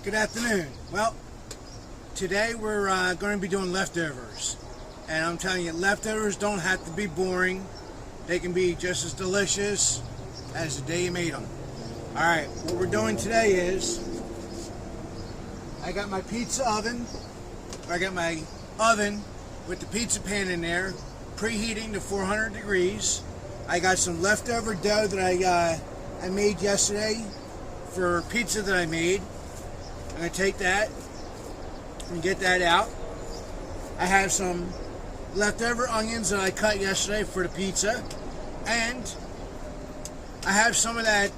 Good afternoon. Well, today we're going to be doing leftovers. And I'm telling you, leftovers don't have to be boring. They can be just as delicious as the day you made them. Alright, what we're doing today is, I got my pizza oven. I got my oven with the pizza pan in there, preheating to 400 degrees. I got some leftover dough that I made yesterday for pizza that I made. I'm going to take that and get that out. I have some leftover onions that I cut yesterday for the pizza. And I have some of that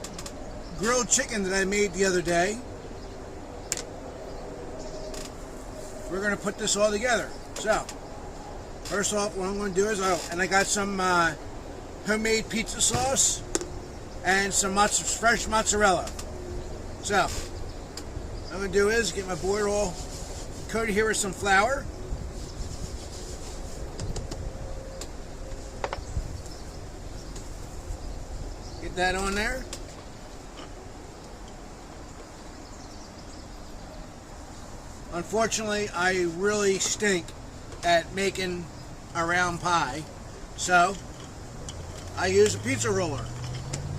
grilled chicken that I made the other day. We're going to put this all together. So, first off, what I'm going to do is, I got some homemade pizza sauce and some fresh mozzarella. So, what I'm going to do is get my board all coated here with some flour. Get that on there. Unfortunately, I really stink at making a round pie, so I use a pizza roller.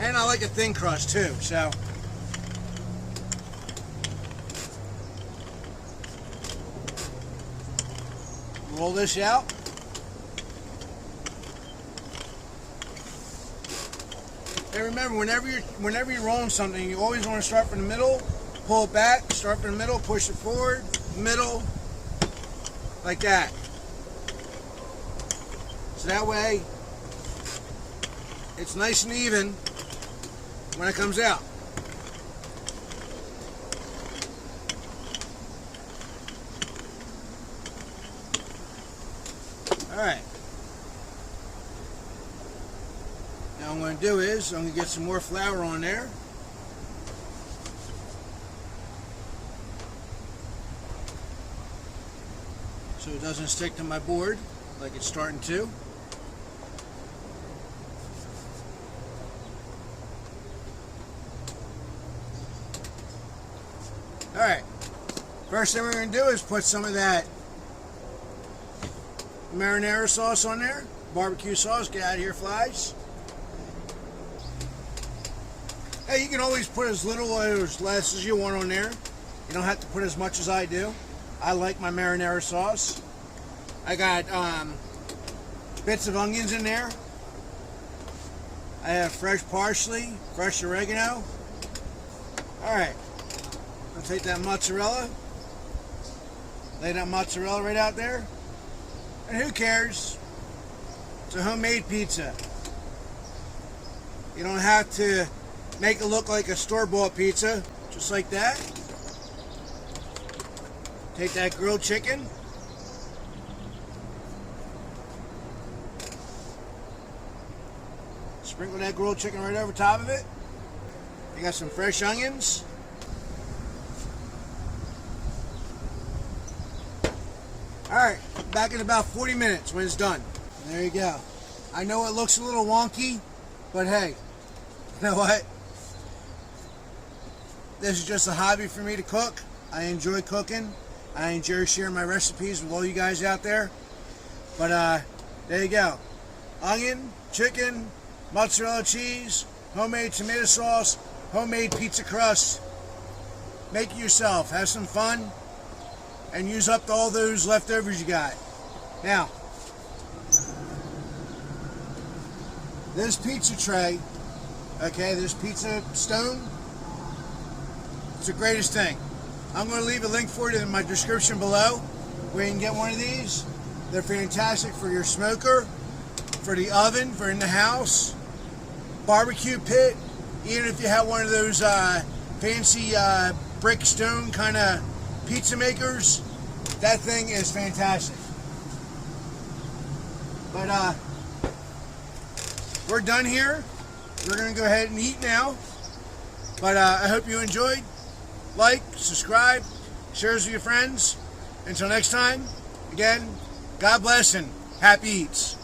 And I like a thin crust too, so roll this out. And remember, whenever you're rolling something, you always want to start from the middle, pull it back, start from the middle, push it forward, middle, like that. So that way, it's nice and even when it comes out. Alright. Now what I'm going to do is, I'm going to get some more flour on there. So it doesn't stick to my board like it's starting to. Alright. First thing we're going to do is put some of that marinara sauce on there. Barbecue sauce. Get out of here, flies. Hey, you can always put as little or as less as you want on there. You don't have to put as much as I do. I like my marinara sauce. I got bits of onions in there. I have fresh parsley, fresh oregano. Alright. I'll take that mozzarella. Lay that mozzarella right out there. And who cares? It's a homemade pizza. You don't have to make it look like a store-bought pizza. Just like that. Take that grilled chicken. Sprinkle that grilled chicken right over top of it. You got some fresh onions. Alright, back in about 40 minutes when it's done. There you go. I know it looks a little wonky, but hey, you know what? This is just a hobby for me to cook. I enjoy cooking. I enjoy sharing my recipes with all you guys out there. But there you go. Onion, chicken, mozzarella cheese, homemade tomato sauce, homemade pizza crust. Make it yourself. Have some fun. And use up all those leftovers you got. Now, this pizza tray, okay, this pizza stone, it's the greatest thing. I'm going to leave a link for it in my description below where you can get one of these. They're fantastic for your smoker, for the oven, for in the house, barbecue pit, even if you have one of those fancy brick stone kind of pizza makers. That thing is fantastic. But we're done here. We're going to go ahead and eat now. But I hope you enjoyed. Like, subscribe, share with your friends. Until next time, again, God bless and happy eats.